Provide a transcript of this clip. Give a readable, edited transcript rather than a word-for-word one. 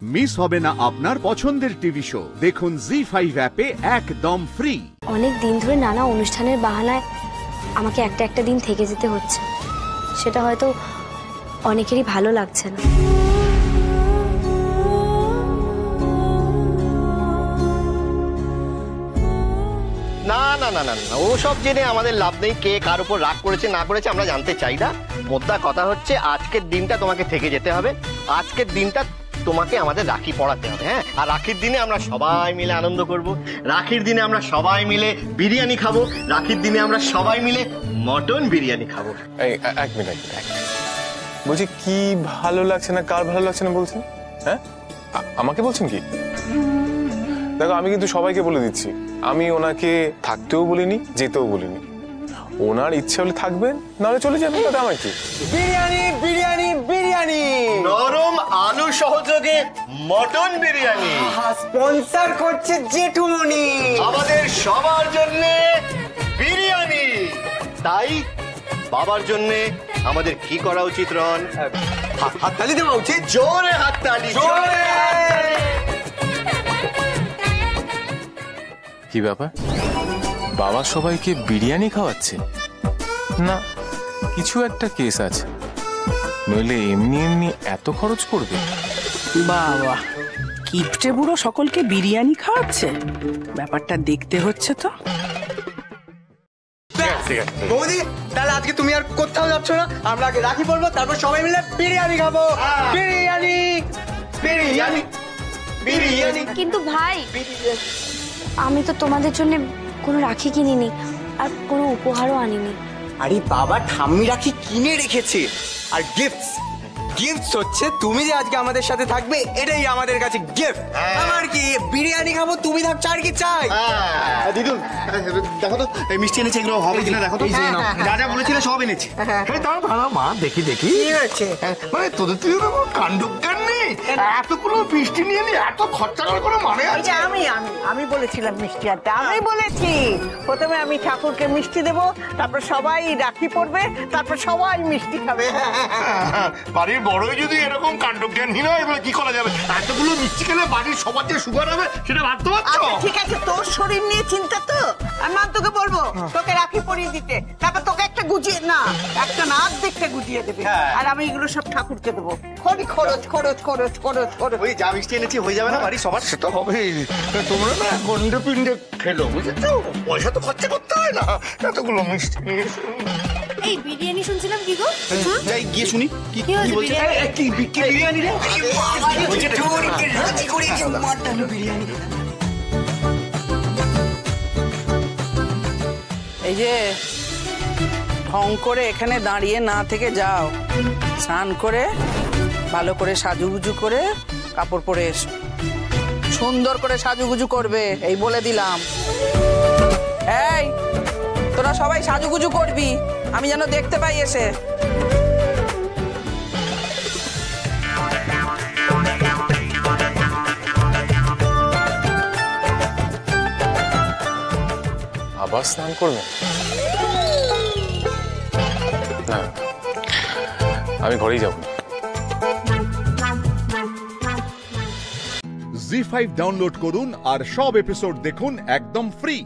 Miss হবে না আপনার পছন্দের টিভি শো। দেখুন জি5 অ্যাপে একদম ফ্রি। অনেক দিন ধরে নানা অনুষ্ঠানের বাহানায় আমাকে একটা একটা দিন থেকে যেতে হচ্ছে। সেটা হয়তো অনেকেরই ভালো লাগছে না। না না না না না, ওসব জেনে আমাদের লাভ নেই। কে কার উপর রাগ করেছে না করেছে আমরা জানতে চাই না। মোদ্দা কথা হচ্ছে আজকের দিনটা তোমাকে থেকে যেতে হবে। আজকের দিনটা তোমাকে আমাদের রাখি পড়াতে হবে। হ্যাঁ, আর রাখির দিনে আমরা সবাই মিলে আনন্দ করব। রাখির দিনে আমরা সবাই মিলে বিরিয়ানি খাবো। রাখির দিনে আমরা সবাই মিলে মটন বিরিয়ানি খাবো। এই এক মিনিট বলছি, কি ভালো লাগছে না কার ভালো লাগছে না বলছেন? হ্যাঁ, আমাকে বলছেন কি? দেখো, আমি কিন্তু সবাইকে বলে দিচ্ছি, আমি ওনাকে থাকতেও বলিনি, যেতেও বলিনি। ওনার ইচ্ছে হলে থাকবেন, নাহলে চলে যাবেন। তাতে আমার কি? বিরিয়ানি বিরিয়ানি বিরিয়ানি, নরম আলু সহযোগে মটন বিরিয়ানি স্পন্সর করছে জেঠুমনি। আমাদের সবার জন্য বিরিয়ানি। তাই বাবার জন্য আমাদের কি করা উচিত রন? হাততালি দেওয়া উচিত। জোরে হাততালি, জোরে। কি ব্যাপার, বাবা সবাইকে বিরিয়ানি খাওয়াচ্ছে? না, কিছু একটা কেস আছে, নইলে এমনি এমনি এত খরচ করবে? বাবা, কিপটে বুড়ো সকলকে বিরিয়ানি খাওয়াচ্ছে? ব্যাপারটা দেখতে হচ্ছে তো। বৌদি, তাহলে আজকে তুমি আর কোথাও যাচ্ছ না? আমরা আগে রাখি পড়বো, তারপর সবাই মিলে বিরিয়ানি খাবো। বিরিয়ানি বিরিয়ানি বিরিয়ানি। কিন্তু ভাই, আমি তো তোমাদের জন্য কোনো রাখি কিনিনি, আর কোনো উপহারও আনিনি। আরে বাবা, ঠাম্মি রাখি কিনে রেখেছে। আর গিফটস গিফটস হচ্ছে তুমি যে আজকে আমাদের সাথে থাকবে, এটাই আমাদের কাছে গিফট। আমার কি বিরিয়ানি খাবো, তুমি থাকছো, আর কি চাই? দিদুন দেখো তো এই মিষ্টি এনেছে, এগুলো হবে কিনা দেখো তো। যা যা বলেছিলে সব এনেছে। তাও ভালো মা, দেখি দেখি কি হয়েছে? মানে তোদের তুই কাণ্ডজ্ঞান নেই, এতগুলো মিষ্টি নিয়ে নি এত খরচা করে মানে আছে? আমি বলেছিলাম মিষ্টি আনতে। আমি বলেছি প্রথমে আমি ঠাকুরকে মিষ্টি দেব, তারপর সবাই রাখি পড়বে, তারপর সবাই মিষ্টি খাবে। বাড়ির বড়ই যদি এরকম কাণ্ডজ্ঞানহীন হয়, এবার কি করা যাবে? এতগুলো মিষ্টি খেলে বাড়ির সবার যে সুগার হবে সেটা ভাবতে পারছো? আচ্ছা ঠিক আছে, তোর শরীর নিয়ে চিন্তা তো। আমি তোকে বলবো তোকে রাখি পরিয়ে দিতে, তারপর তোকে একটা গুজিয়ে না একটা না দেখতে গুজিয়ে দেবে, আর আমি এগুলো সব ঠাকুরকে দেবো। খরচ খরচ খরচ খরচ খরচ খরচ। ওই যা মিষ্টি এনেছি হয়ে যাবে না বাড়ি সবার? সে তো হবেই। তোমরা না গন্ডে পিন্ডে খেলো, বুঝেছো? পয়সা তো খরচা করতে হয় না, এতগুলো মিষ্টি নিয়ে। এই বিরিয়ানি শুনছিলাম, কি গো? যাই গিয়ে শুনি কি কি হয়েছে? বলছে। কি বিরিয়ানি রে? এই যে ঢং করে এখানে দাঁড়িয়ে না থেকে যাও, স্নান করে ভালো করে সাজুগুজু করে কাপড় পরে এসো। সুন্দর করে সাজুগুজু করবে, এই বলে দিলাম। এই তোরা সবাই সাজুগুজু করবি, আমি যেন দেখতে পাই এসে। আবার স্নান করবে? না, আমি ঘরেই যাব। জি5 ডাউনলোড করুন আর সব এপিসোড দেখুন একদম ফ্রি।